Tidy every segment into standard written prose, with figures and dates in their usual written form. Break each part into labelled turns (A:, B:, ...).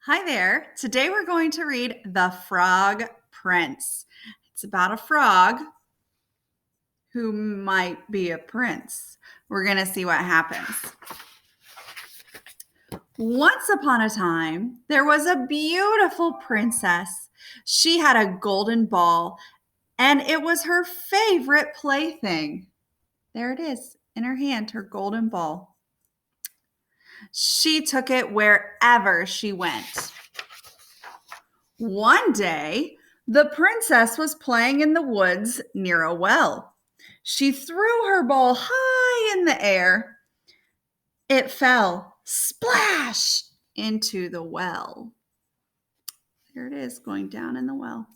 A: Hi there. Today we're going to read The Frog Prince. It's about a frog who might be a prince. We're going to see what happens. Once upon a time, there was a beautiful princess. She had a golden ball, and it was her favorite plaything. There it is in her hand, her golden ball. She took it wherever she went. One day, the princess was playing in the woods near a well. She threw her ball high in the air. It fell splash into the well. There it is, going down in the well.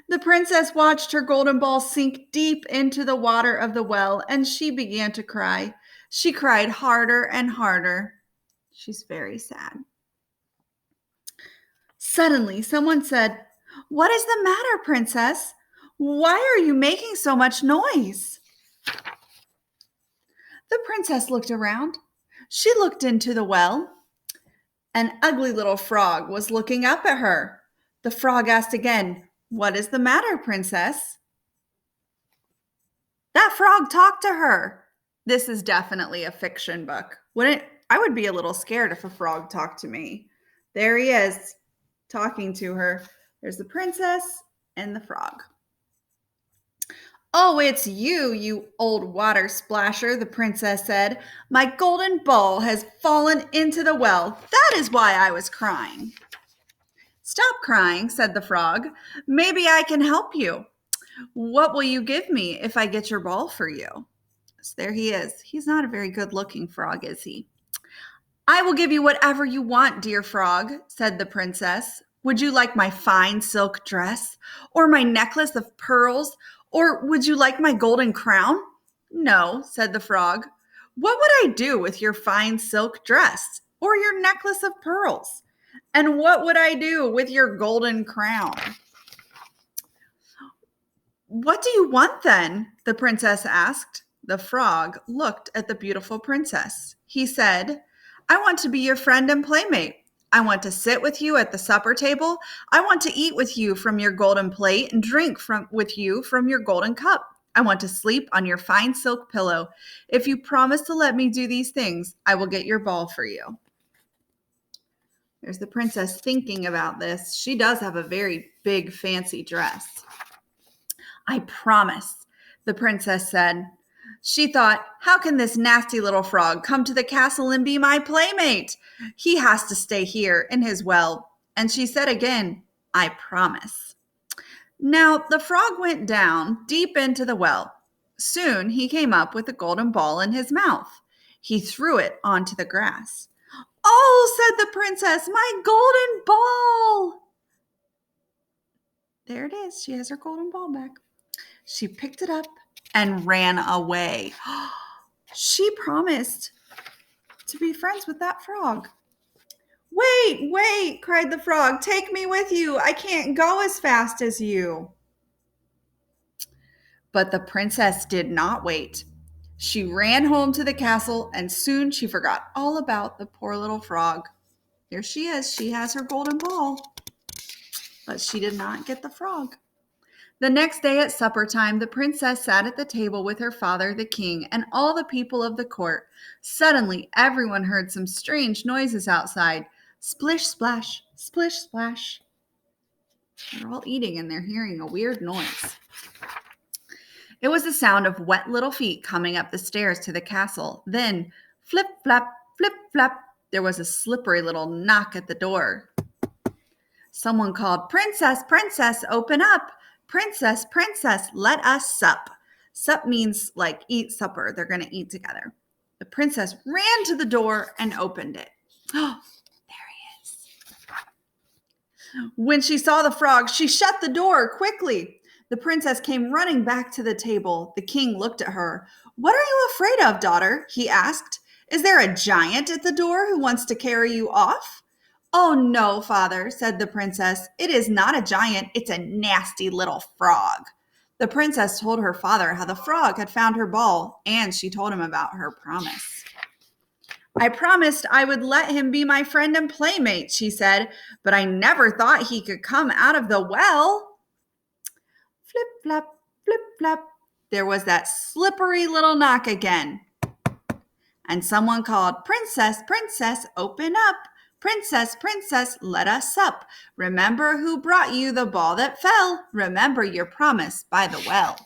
A: The princess watched her golden ball sink deep into the water of the well, and she began to cry. She cried harder and harder. She's very sad. Suddenly, someone said, "What is the matter, princess? Why are you making so much noise?" The princess looked around. She looked into the well. An ugly little frog was looking up at her. The frog asked again, "What is the matter, princess?" That frog talked to her. This is definitely a fiction book. I would be a little scared if a frog talked to me. There he is, talking to her. There's the princess and the frog. "Oh, it's you, you old water splasher," the princess said. "My golden ball has fallen into the well. That is why I was crying." "Stop crying," said the frog. "Maybe I can help you. What will you give me if I get your ball for you?" So there he is. He's not a very good looking frog, is he? "I will give you whatever you want, dear frog," said the princess. "Would you like my fine silk dress, or my necklace of pearls, or would you like my golden crown?" "No," said the frog. "What would I do with your fine silk dress, or your necklace of pearls? And what would I do with your golden crown?" "What do you want then?" the princess asked. The frog looked at the beautiful princess. He said, "I want to be your friend and playmate. I want to sit with you at the supper table. I want to eat with you from your golden plate and drink with you from your golden cup. I want to sleep on your fine silk pillow. If you promise to let me do these things, I will get your ball for you." There's the princess thinking about this. She does have a very big, fancy dress. "I promise," the princess said. She thought, "How can this nasty little frog come to the castle and be my playmate? He has to stay here in his well." And she said again, "I promise." Now the frog went down deep into the well. Soon he came up with a golden ball in his mouth. He threw it onto the grass. "Oh," said the princess, "my golden ball!" There it is. She has her golden ball back. She picked it up and ran away. She promised to be friends with that frog. "Wait, wait," cried the frog. "Take me with you. I can't go as fast as you." But the princess did not wait. She ran home to the castle, and soon she forgot all about the poor little frog. Here she is. She has her golden ball, but she did not get the frog. The next day at supper time, the princess sat at the table with her father, the king, and all the people of the court. Suddenly, everyone heard some strange noises outside. Splish, splash, splish, splash. They're all eating and they're hearing a weird noise. It was the sound of wet little feet coming up the stairs to the castle. Then, flip, flap, flip, flap, there was a slippery little knock at the door. Someone called, "Princess, princess, open up. Princess, princess, let us sup." Sup means like eat supper. They're going to eat together. The princess ran to the door and opened it. Oh, there he is. When she saw the frog, she shut the door quickly. The princess came running back to the table. The king looked at her. "What are you afraid of, daughter?" he asked. "Is there a giant at the door who wants to carry you off?" "Oh, no, father," said the princess. "It is not a giant. It's a nasty little frog." The princess told her father how the frog had found her ball, and she told him about her promise. I promised I would let him be my friend and playmate, she said, but I never thought he could come out of the well. Flip, flap, flip, flap. There was that slippery little knock again. And someone called, Princess, Princess, open up. Princess, Princess, let us sup. Remember who brought you the ball that fell. Remember your promise by the well.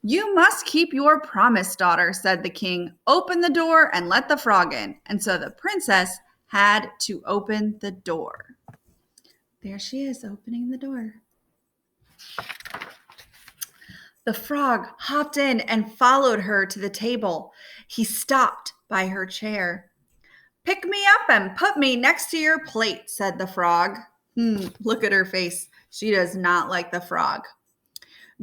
A: You must keep your promise, daughter, said the king. Open the door and let the frog in. And so the princess had to open the door. There she is, opening the door. The frog hopped in and followed her to the table. He stopped by her chair. Pick me up and put me next to your plate, said the frog. Look at her face. She does not like the frog.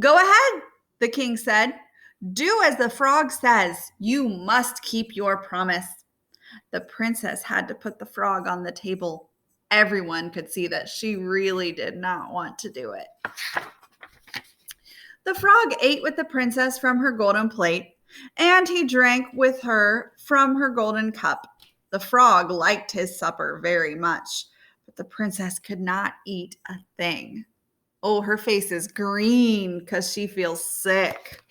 A: Go ahead, the king said. Do as the frog says. You must keep your promise. The princess had to put the frog on the table. Everyone could see that she really did not want to do it. The frog ate with the princess from her golden plate, and he drank with her from her golden cup. The frog liked his supper very much, but the princess could not eat a thing. Oh, her face is green because she feels sick.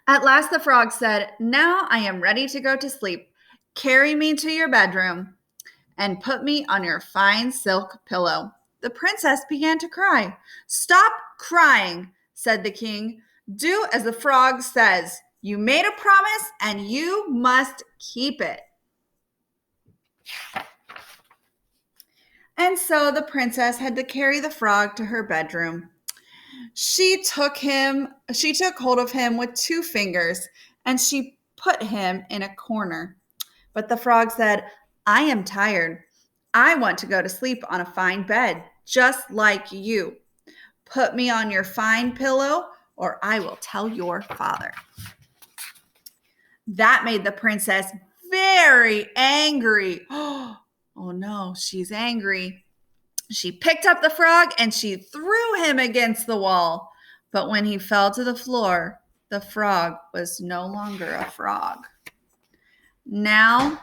A: At last the frog said, Now I am ready to go to sleep. Carry me to your bedroom and put me on your fine silk pillow. The princess began to cry. Stop crying, said the king. Do as the frog says. You made a promise and you must keep it. And so the princess had to carry the frog to her bedroom. She took hold of him with 2 fingers and she put him in a corner. But the frog said, I am tired. I want to go to sleep on a fine bed, just like you. Put me on your fine pillow or I will tell your father. That made the princess very angry. Oh no, she's angry. She picked up the frog and she threw him against the wall. But when he fell to the floor, the frog was no longer a frog. Now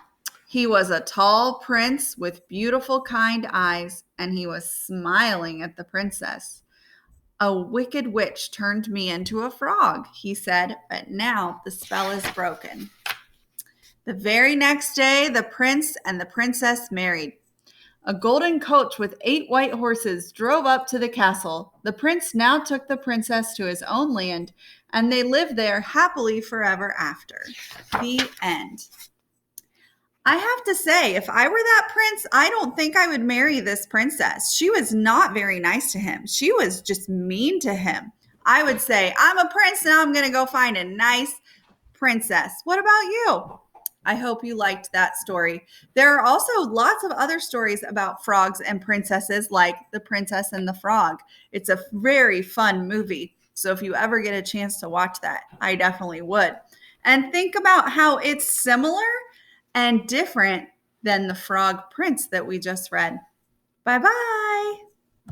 A: he was a tall prince with beautiful, kind eyes, and he was smiling at the princess. A wicked witch turned me into a frog, he said, but now the spell is broken. The very next day, the prince and the princess married. A golden coach with 8 white horses drove up to the castle. The prince now took the princess to his own land, and they lived there happily forever after. The end. I have to say, if I were that prince, I don't think I would marry this princess. She was not very nice to him. She was just mean to him. I would say, I'm a prince, now I'm going to go find a nice princess. What about you? I hope you liked that story. There are also lots of other stories about frogs and princesses, like The Princess and the Frog. It's a very fun movie. So if you ever get a chance to watch that, I definitely would. And think about how it's similar and different than the Frog Prince that we just read. Bye-bye.